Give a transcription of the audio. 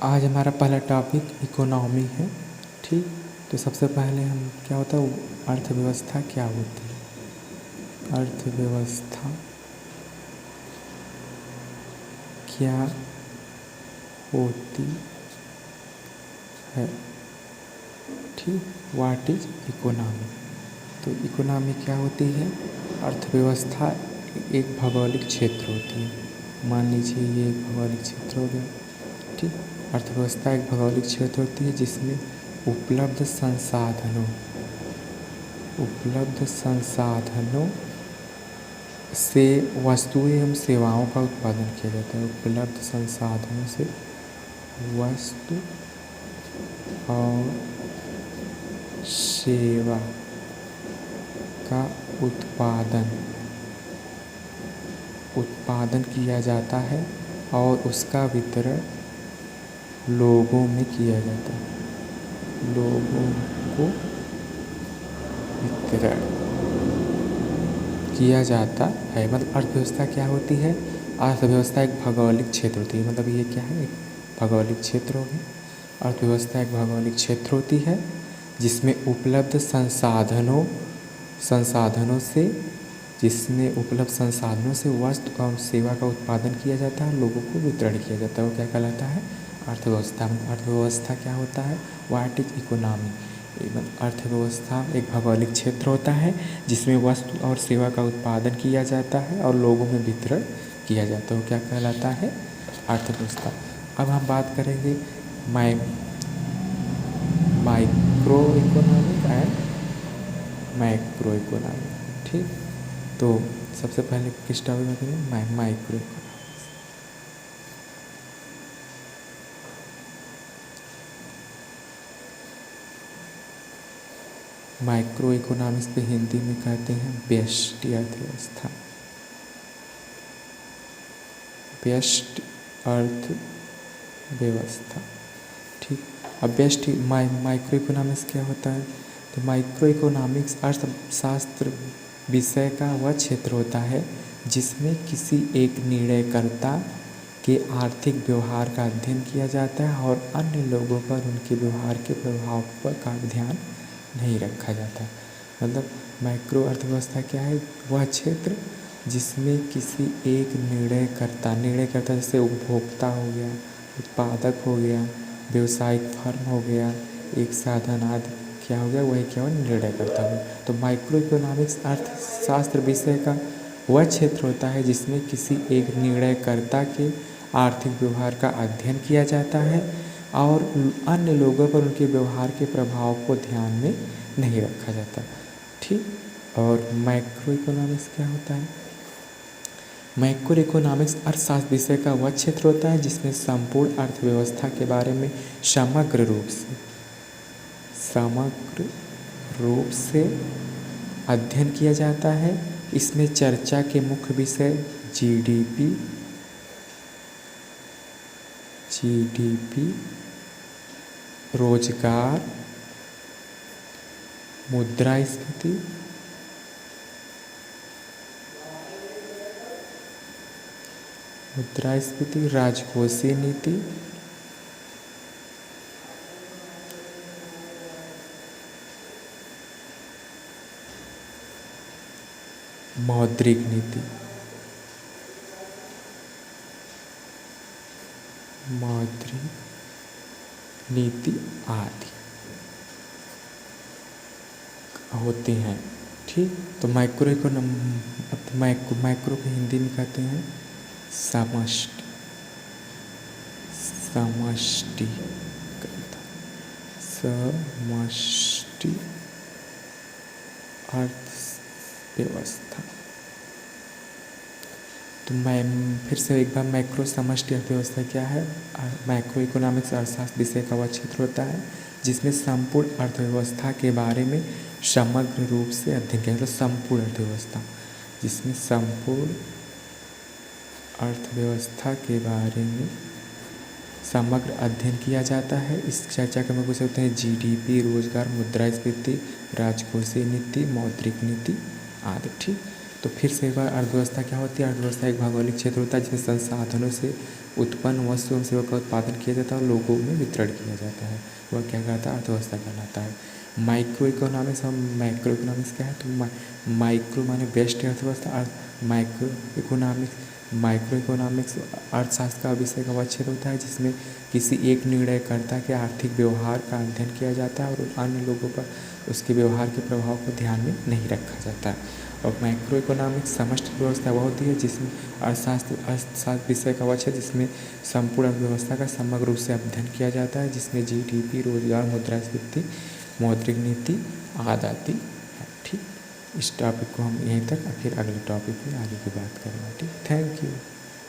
आज हमारा पहला टॉपिक इकोनॉमी है। ठीक, तो सबसे पहले हम क्या होता है अर्थव्यवस्था क्या होती है, अर्थव्यवस्था क्या होती है। ठीक, व्हाट इज इकोनॉमी। तो इकोनॉमी क्या होती है, अर्थव्यवस्था एक भौगोलिक क्षेत्र होती है। मान लीजिए ये एक भौगोलिक क्षेत्र हो गया। ठीक, अर्थव्यवस्था एक भौगोलिक क्षेत्र होती है जिसमें उपलब्ध संसाधनों से वस्तुएं एवं सेवाओं का उत्पादन किया जाता है। उपलब्ध संसाधनों से वस्तु और सेवा का उत्पादन किया जाता है और उसका वितरण लोगों में किया जाता है। लोगों को वितरण किया जाता है। मतलब अर्थव्यवस्था क्या होती है, अर्थव्यवस्था एक भौगोलिक क्षेत्र होती है। मतलब ये क्या है, एक भौगोलिक क्षेत्र हो गया। अर्थव्यवस्था एक भौगोलिक क्षेत्र होती है जिसमें उपलब्ध संसाधनों से वस्तु और सेवा का उत्पादन किया जाता है, लोगों को वितरण किया जाता है। वो क्या कहलाता है, अर्थव्यवस्था। अर्थव्यवस्था क्या होता है, व्हाट इज इकोनॉमी। अर्थव्यवस्था एक भौगोलिक क्षेत्र होता है जिसमें वस्तु और सेवा का उत्पादन किया जाता है और लोगों में वितरण किया जाता है। वो क्या कहलाता है, अर्थव्यवस्था। अब हम बात करेंगे micro economic and macro economic. ठीक, तो सबसे पहले किस टॉपिक में करें, माइक्रो इकोनॉमिक्स। माइक्रो इकोनॉमिक्स पे हिंदी में कहते हैं व्यष्टि अर्थव्यवस्था। व्यष्टि अर्थव्यवस्था। ठीक, अब व्यष्टि माइक्रो इकोनॉमिक्स क्या होता है, तो माइक्रो इकोनॉमिक्स अर्थशास्त्र विषय का वह क्षेत्र होता है जिसमें किसी एक निर्णयकर्ता के आर्थिक व्यवहार का अध्ययन किया जाता है और अन्य लोगों पर उनके व्यवहार के प्रभाव पर का ध्यान नहीं रखा जाता। मतलब माइक्रो अर्थव्यवस्था क्या है, वह क्षेत्र जिसमें किसी एक निर्णयकर्ता जैसे उपभोक्ता हो गया, उत्पादक हो गया, व्यवसायिक फर्म हो गया, एक साधन आदि क्या हो गया, वही क्या हो, निर्णयकर्ता हो। तो माइक्रो इकोनॉमिक्स अर्थशास्त्र विषय का वह क्षेत्र होता है जिसमें किसी एक निर्णयकर्ता के आर्थिक व्यवहार का अध्ययन किया जाता है और अन्य लोगों पर उनके व्यवहार के प्रभाव को ध्यान में नहीं रखा जाता। ठीक, और मैक्रो इकोनॉमिक्स क्या होता है, मैक्रो इकोनॉमिक्स अर्थशास्त्र विषय का वह क्षेत्र होता है जिसमें संपूर्ण अर्थव्यवस्था के बारे में समग्र रूप से अध्ययन किया जाता है। इसमें चर्चा के मुख्य विषय जीडीपी, रोजगार, मुद्रास्फीति, राजकोषीय नीति, मौद्रिक नीति आदि होते हैं। ठीक, तो माइक्रो को हिंदी में कहते हैं समष्टि अर्थव्यवस्था। तो मैं फिर से एक बार मैक्रो समष्टि अर्थव्यवस्था क्या है, मैक्रो इकोनॉमिक्स अर्थशास्त्र विषय का वह क्षेत्र होता है जिसमें संपूर्ण अर्थव्यवस्था के बारे में समग्र रूप से अध्ययन किया जाता है। संपूर्ण अर्थव्यवस्था, जिसमें संपूर्ण अर्थव्यवस्था के बारे में समग्र अध्ययन किया जाता है। इस चर्चा के मुख्य होते हैं जीडीपी, रोजगार, मुद्रास्फीति, राजकोषीय नीति, मौद्रिक नीति आदि। ठीक, तो फिर से एक बार अर्थव्यवस्था क्या होती है? अर्थव्यवस्था एक भौगोलिक क्षेत्र होता है जिसमें संसाधनों से उत्पन्न वस्तु एवं सेवा का उत्पादन किया जाता है और लोगों में वितरण किया जाता है। वह क्या कहलाता है? अर्थव्यवस्था कहलाता है। माइक्रो इकोनॉमिक्स और मैक्रो इकोनॉमिक्स क्या है? तो माइक्रो माने बेस्ट अर्थव्यवस्था, माइक्रो इकोनॉमिक्स अर्थशास्त्र का विषय का वह क्षेत्र होता है जिसमें किसी एक निर्णयकर्ता के आर्थिक व्यवहार का अध्ययन किया जाता है और अन्य लोगों पर उसके व्यवहार के प्रभाव को ध्यान में नहीं रखा जाता है। और मैक्रो इकोनॉमिक्स समष्टि व्यवस्था वह होती है जिसमें अर्थशास्त्र विषय का वह क्षेत्र जिसमें संपूर्ण अर्थव्यवस्था का समग्र रूप से अध्ययन किया जाता है, जिसमें जीडीपी, रोजगार, मुद्रास्फीति, मौद्रिक नीति आदि आती है। ठीक, इस टॉपिक को हम यहीं तक, फिर अगले टॉपिक में आगे की बात करेंगे। ठीक, थैंक यू।